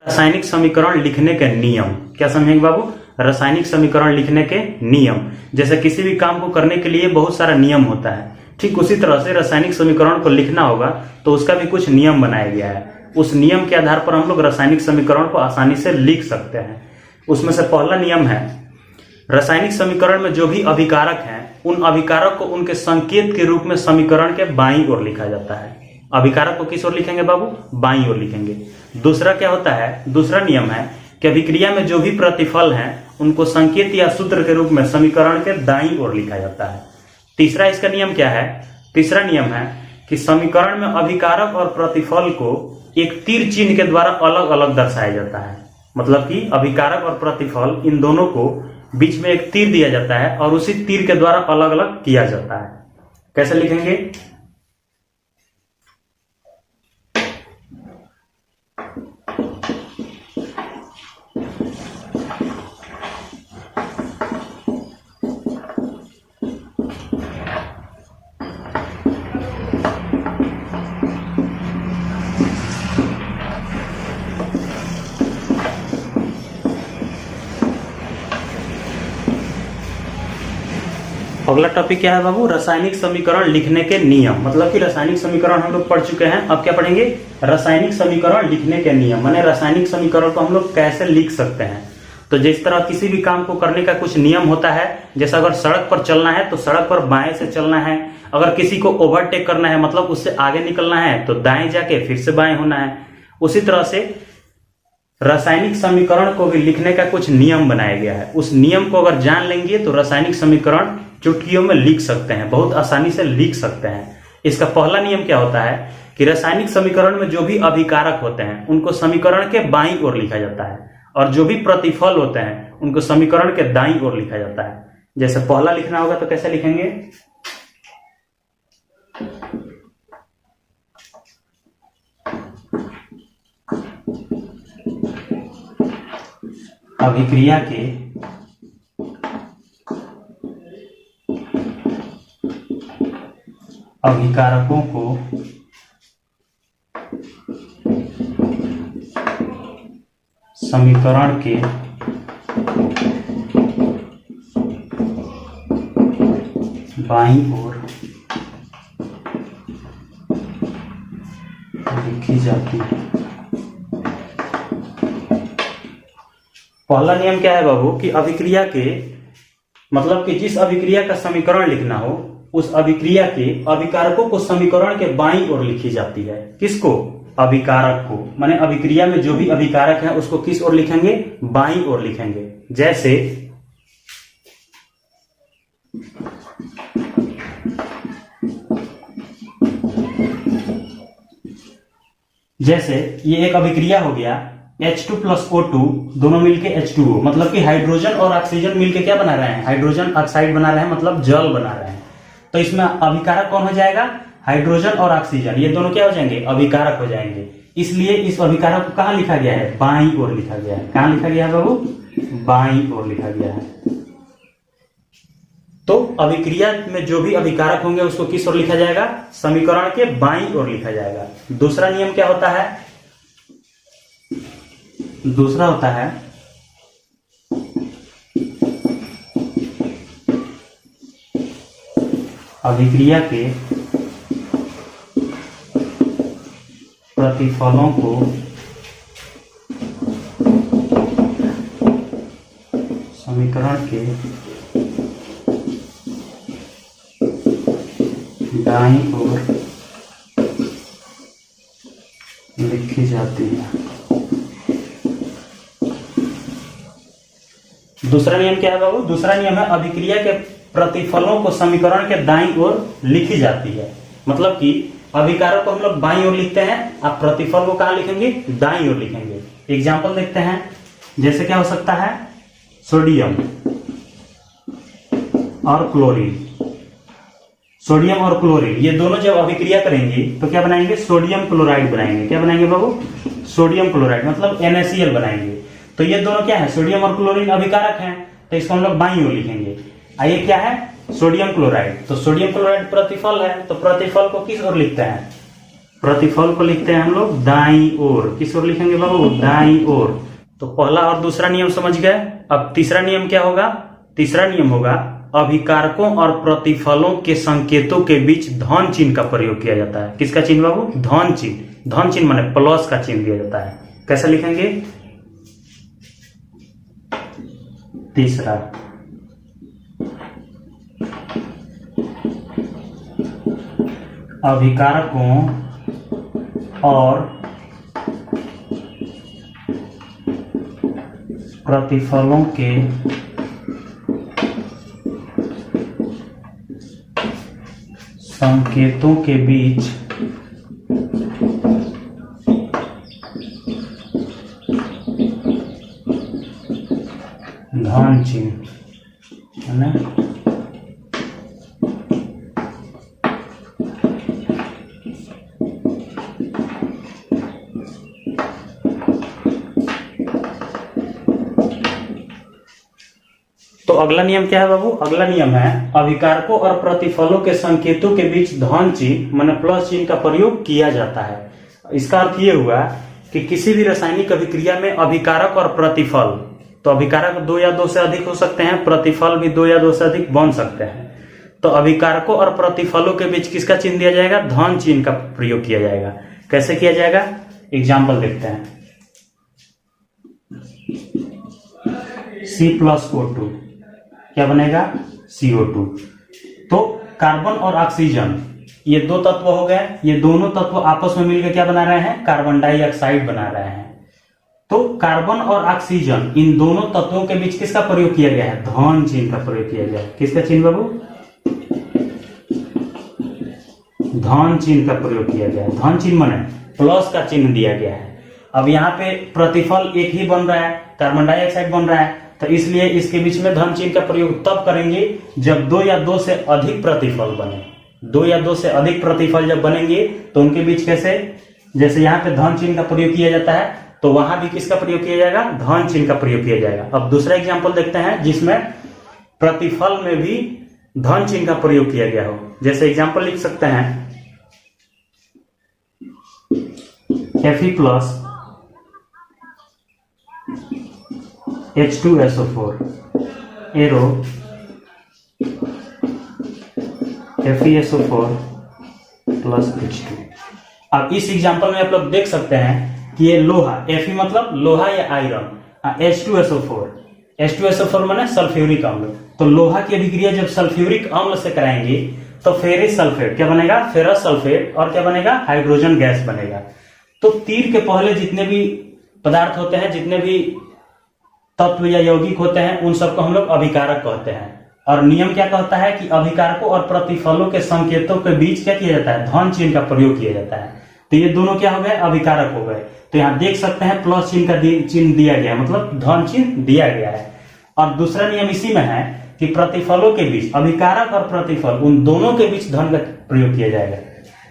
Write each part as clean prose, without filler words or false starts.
रासायनिक समीकरण लिखने के नियम। क्या समझेंगे बाबू? रासायनिक समीकरण लिखने के नियम। जैसे किसी भी काम को करने के लिए बहुत सारा नियम होता है, ठीक उसी तरह से रासायनिक समीकरण को लिखना होगा तो उसका भी कुछ नियम बनाया गया है। उस नियम के आधार पर हम लोग रासायनिक समीकरण को आसानी से लिख सकते हैं। उसमें से पहला नियम है, रासायनिक समीकरण में जो भी अभिकारक हैं उन अभिकारक को उनके संकेत के रूप में समीकरण के बाईं ओर लिखा जाता है। अभिकारक को किस ओर लिखेंगे बाबू? बाईं ओर लिखेंगे। दूसरा क्या होता है, दूसरा नियम है कि अभिक्रिया में जो भी प्रतिफल हैं उनको संकेत या सूत्र के रूप में समीकरण के दाईं ओर लिखा जाता है। तीसरा इसका नियम क्या है? तीसरा नियम है कि समीकरण में अभिकारक और प्रतिफल को एक तीर चिन्ह के द्वारा अलग अलग दर्शाया जाता है। मतलब कि अभिकारक और प्रतिफल इन दोनों को बीच में एक तीर दिया जाता है और उसी तीर के द्वारा अलग अलग किया जाता है। कैसे लिखेंगे? अगला टॉपिक क्या है बाबू? रासायनिक समीकरण लिखने के नियम। मतलब कि रासायनिक समीकरण हम लोग पढ़ चुके हैं, अब क्या पढ़ेंगे? रासायनिक समीकरण लिखने के नियम। माने रासायनिक समीकरण को हम लोग कैसे लिख सकते हैं। तो जिस तरह किसी भी काम को करने का कुछ नियम होता है, जैसे अगर सड़क पर चलना है तो सड़क पर बाएं से चलना है, अगर किसी को ओवरटेक करना है मतलब उससे आगे निकलना है तो दाएं जाके फिर से बाएं होना है। उसी तरह से रासायनिक समीकरण को भी लिखने का कुछ नियम बनाया गया है। उस नियम को अगर जान लेंगे तो रासायनिक समीकरण चुटकियों में लिख सकते हैं, बहुत आसानी से लिख सकते हैं। इसका पहला नियम क्या होता है कि रासायनिक समीकरण में जो भी अभिकारक होते हैं उनको समीकरण के बाईं ओर लिखा जाता है और जो भी प्रतिफल होते हैं उनको समीकरण के दाईं ओर लिखा जाता है। जैसे पहला लिखना होगा तो कैसे लिखेंगे? अभिक्रिया के अभिकारकों को समीकरण के बाईं ओर लिखी जाती है। पहला नियम क्या है बाबू कि अभिक्रिया के मतलब कि जिस अभिक्रिया का समीकरण लिखना हो उस अभिक्रिया के अभिकारकों को समीकरण के बाईं ओर लिखी जाती है। किसको? अभिकारक को। माने अभिक्रिया में जो भी अभिकारक है उसको किस ओर लिखेंगे? बाईं ओर लिखेंगे। जैसे ये एक अभिक्रिया हो गया, H2 + O2 दोनों मिलके H2O, मतलब कि हाइड्रोजन और ऑक्सीजन मिलके क्या बना रहे हैं? हाइड्रोजन ऑक्साइड बना रहे हैं, मतलब जल बना रहे हैं। तो इसमें अभिकारक कौन हो जाएगा? हाइड्रोजन और ऑक्सीजन, ये दोनों क्या हो जाएंगे? अभिकारक हो जाएंगे। इसलिए इस अभिकारक को कहां लिखा गया है? बाईं ओर लिखा गया है। कहां लिखा गया है बाबू? बाईं ओर लिखा गया है। तो अभिक्रिया में जो भी अभिकारक होंगे उसको किस ओर लिखा जाएगा? समीकरण के बाईं ओर लिखा जाएगा। दूसरा नियम क्या होता है? दूसरा होता है अभिक्रिया के प्रतिफलों को समीकरण के दाईं ओर लिखी जाती है। दूसरा नियम क्या है बाबू? दूसरा नियम है अभिक्रिया के प्रतिफलों को समीकरण के दाईं ओर लिखी जाती है। मतलब कि अभिकारक को हम लोग बाईं ओर लिखते हैं, आप प्रतिफल को कहां लिखेंगे? दाईं ओर लिखेंगे। एग्जाम्पल देखते हैं, जैसे क्या हो सकता है? सोडियम और क्लोरीन। सोडियम और क्लोरीन ये दोनों जब अभिक्रिया करेंगे तो क्या बनाएंगे? सोडियम क्लोराइड बनाएंगे। क्या बनाएंगे बाबू? सोडियम क्लोराइड, मतलब NaCl बनाएंगे। तो ये दोनों क्या है? सोडियम और क्लोरीन अभिकारक हैं, तो इसको हम लोग बाईं ओर लिखेंगे। ये क्या है? Sodium chloride. तो सोडियम क्लोराइड प्रतिफल है, तो प्रतिफल को किस ओर लिखते हैं? प्रतिफल को लिखते हैं हम लोग दाईं ओर। किस ओर लिखेंगे बाबू? दाईं ओर। तो पहला और दूसरा नियम समझ गए। अब तीसरा नियम क्या होगा? तीसरा नियम होगा अभिकारकों और प्रतिफलों के संकेतों के बीच धन चिन्ह का प्रयोग किया जाता है। किसका चिन्ह बाबू? धन चिन्ह। धन चिन्ह माने प्लस का चिन्ह दिया जाता है। कैसे लिखेंगे? तीसरा अभिकारकों और प्रतिफलों के संकेतों के बीच धन चिन्ह है ना। तो अगला नियम क्या है बाबू? अगला नियम है अभिकारकों और प्रतिफलों के संकेतों के बीच धन चिन्ह माने प्लस चिन्ह का प्रयोग किया जाता है। इसका अर्थ ये हुआ कि किसी भी रासायनिक अभिक्रिया में अभिकारक और प्रतिफल, तो अभिकारक 2 या 2 से अधिक हो सकते हैं, प्रतिफल भी 2 या 2 से अधिक बन सकते हैं। तो अभिकारकों और प्रतिफलों के बीच किसका चिन्ह दिया जाएगा? धन चिन्ह का प्रयोग किया जाएगा। कैसे किया जाएगा? एग्जाम्पल देखते हैं। C+O2 क्या बनेगा? CO2। तो कार्बन और ऑक्सीजन ये दो तत्व हो गए। ये दोनों तत्व आपस में मिलकर क्या बना रहे हैं? कार्बन डाइऑक्साइड बना रहे हैं। तो कार्बन और ऑक्सीजन इन दोनों तत्वों के बीच किसका प्रयोग किया गया है? धन चिन्ह का प्रयोग किया गया है। किसका चिन्ह बाबू? धन चिन्ह का प्रयोग किया गया है। धन चिन्ह माने प्लस का चिन्ह दिया गया है। अब यहाँ पे प्रतिफल एक ही बन रहा है, कार्बन डाइऑक्साइड बन रहा है, तो इसलिए इसके बीच में धन चिन्ह का प्रयोग तब करेंगे जब 2 या 2 से अधिक प्रतिफल बने। 2 या 2 से अधिक प्रतिफल जब बनेंगे तो उनके बीच कैसे, जैसे यहाँ पे धन चिन्ह का प्रयोग किया जाता है तो वहां भी किसका प्रयोग किया जाएगा? धन चिन्ह का प्रयोग किया जाएगा। अब दूसरा एग्जाम्पल देखते हैं जिसमें प्रतिफल में भी धन चिन्ह का प्रयोग किया गया हो। जैसे एग्जाम्पल लिख सकते हैं Fe+ H2SO4 arrow FeSO4 + H2। अब इस एग्जाम्पल में आप लोग देख सकते हैं कि ये लोहा, Fe मतलब लोहा या आयरन, H2SO4 माने सल्फ्यूरिक अम्ल। तो लोहा की अभिक्रिया जब सल्फ्यूरिक अम्ल से कराएंगे तो फेरिक सल्फेट क्या बनेगा? Ferrous sulphate. और क्या बनेगा? हाइड्रोजन गैस बनेगा। तो तीर के पहले जितने भी पदार्थ होते हैं, जितने भी तत्व या यौगिक होते हैं, उन सबको हम लोग अभिकारक कहते हैं। और नियम क्या कहता है कि अभिकारकों और प्रतिफलों के संकेतों के बीच क्या किया जाता है? धन चिन्ह का प्रयोग किया जाता है। तो ये दोनों क्या हो गए? अभिकारक हो गए। तो यहाँ देख सकते हैं प्लस चिन्ह का चिन्ह दिया गया, मतलब धन चिन्ह दिया गया है। और दूसरा नियम इसी में है कि प्रतिफलों के बीच, अभिकारक और प्रतिफल, उन दोनों के बीच धन का प्रयोग किया जाएगा।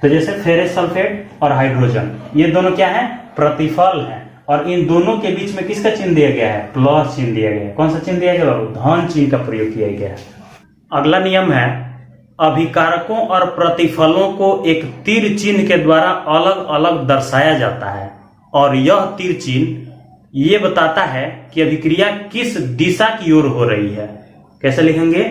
तो जैसे फेरस सल्फेट और हाइड्रोजन, ये दोनों क्या है? प्रतिफल है। और इन दोनों के बीच में किसका चिन्ह दिया गया है? प्लस चिन्ह दिया गया है। कौन सा चिन्ह दिया गया बाबू? धन चिन्ह का प्रयोग किया गया है। अगला नियम है अभिकारकों और प्रतिफलों को एक तीर चिन्ह के द्वारा अलग अलग दर्शाया जाता है। और यह तीर चिन्ह ये बताता है कि अभिक्रिया किस दिशा की ओर हो रही है। कैसे लिखेंगे?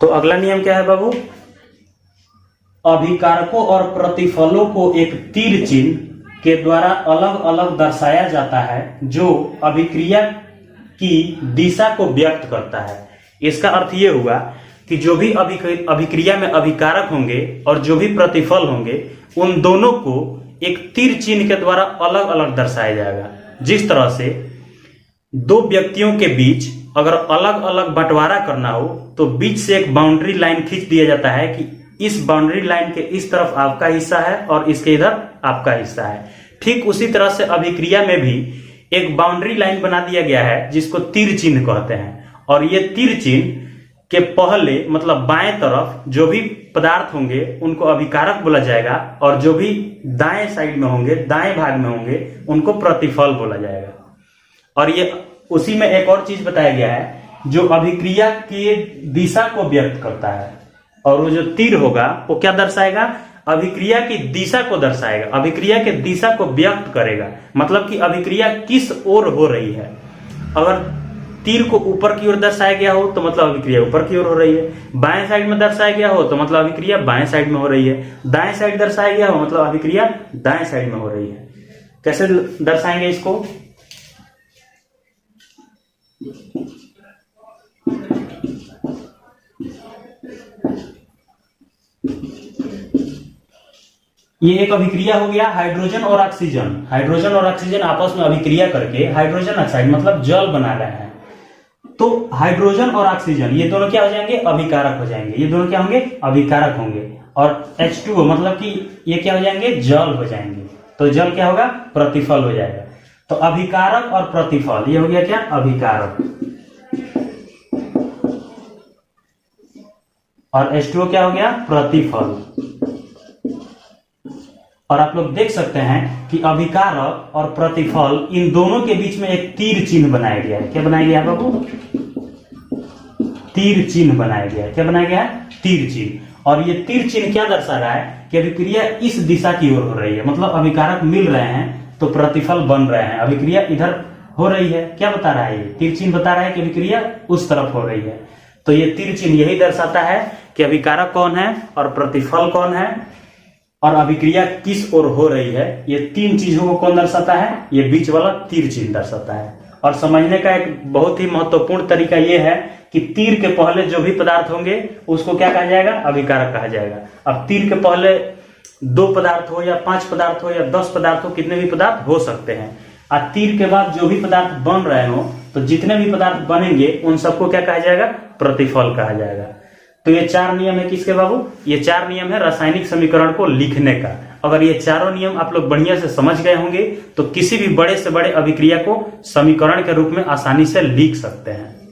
तो अगला नियम क्या है बाबू? अभिकारकों और प्रतिफलों को एक तीर चिन्ह के द्वारा अलग अलग दर्शाया जाता है जो अभिक्रिया की दिशा को व्यक्त करता है। इसका अर्थ यह हुआ कि जो भी अभिक्रिया में अभिकारक होंगे और जो भी प्रतिफल होंगे उन दोनों को एक तीर चिन्ह के द्वारा अलग अलग दर्शाया जाएगा। जिस तरह से दो व्यक्तियों के बीच अगर अलग अलग बंटवारा करना हो तो बीच से एक बाउंड्री लाइन खींच दिया जाता है कि इस बाउंड्री लाइन के इस तरफ आपका हिस्सा है और इसके इधर आपका हिस्सा है। ठीक उसी तरह से अभिक्रिया में भी एक बाउंड्री लाइन बना दिया गया है जिसको तीर चिन्ह कहते हैं। और ये तीर चिन्ह के पहले मतलब बाएं तरफ जो भी पदार्थ होंगे उनको अभिकारक बोला जाएगा और जो भी दाएं साइड में होंगे, दाएं भाग में होंगे, उनको प्रतिफल बोला जाएगा। और ये उसी में एक और चीज बताया गया है जो अभिक्रिया की दिशा को व्यक्त करता है। और वो जो तीर होगा वो क्या दर्शाएगा? अभिक्रिया की दिशा को दर्शाएगा, अभिक्रिया के दिशा को व्यक्त करेगा। मतलब कि अभिक्रिया किस ओर हो रही है। अगर तीर को ऊपर की ओर दर्शाया गया हो तो मतलब अभिक्रिया ऊपर की ओर हो रही है। बाएं साइड में दर्शाया गया हो तो मतलब अभिक्रिया बाएं साइड में हो रही है। दाएं साइड दर्शाया गया हो मतलब अभिक्रिया दाएं साइड में हो रही है। कैसे दर्शाएंगे इसको? ये एक अभिक्रिया हो गया हाइड्रोजन और ऑक्सीजन। हाइड्रोजन और ऑक्सीजन आपस में अभिक्रिया करके हाइड्रोजन ऑक्साइड मतलब जल बना रहे हैं। तो हाइड्रोजन और ऑक्सीजन ये दोनों क्या हो जाएंगे? अभिकारक हो जाएंगे। ये दोनों क्या होंगे? अभिकारक होंगे। और H2O मतलब कि ये क्या हो जाएंगे? जल हो जाएंगे। तो जल क्या होगा? प्रतिफल हो जाएगा। तो अभिकारक और प्रतिफल ये हो गया क्या? अभिकारक। और H2O क्या हो गया? प्रतिफल। और आप लोग देख सकते हैं कि अभिकारक और प्रतिफल इन दोनों के बीच में एक तीर चिन्ह बनाया गया है। क्या बनाया गया है बाबू? तीर चिन्ह बनाया गया है। क्या बनाया गया है? तीर चिन्ह। और ये तीर चिन्ह क्या दर्शा रहा है कि अभिक्रिया इस दिशा की ओर हो रही है। मतलब अभिकारक मिल रहे हैं तो प्रतिफल बन रहे हैं। अभिक्रिया इधर हो रही है। क्या बता रहा है? ये तीर चिन्ह बता रहा है कि अभिक्रिया उस तरफ हो रही है। तो ये तीर चिन्ह यही दर्शाता है कि अभिकारक कौन है और प्रतिफल कौन है और अभिक्रिया किस ओर हो रही है। ये तीन चीजों को कौन दर्शाता है? ये बीच वाला तीर चिन्ह दर्शाता है। और समझने का एक बहुत ही महत्वपूर्ण तरीका यह है कि तीर के पहले जो भी पदार्थ होंगे उसको क्या कहा जाएगा? अभिकारक कहा जाएगा। अब तीर के पहले 2 पदार्थ हो या 5 पदार्थ हो या 10 पदार्थ हो, कितने भी पदार्थ हो सकते हैं। और तीर के बाद जो भी पदार्थ बन रहे हो तो जितने भी पदार्थ बनेंगे उन सबको क्या कहा जाएगा? प्रतिफल कहा जाएगा। तो ये 4 नियम है किसके बाबू? ये 4 नियम है रासायनिक समीकरण को लिखने का। अगर ये चारों नियम आप लोग बढ़िया से समझ गए होंगे तो किसी भी बड़े से बड़े अभिक्रिया को समीकरण के रूप में आसानी से लिख सकते हैं।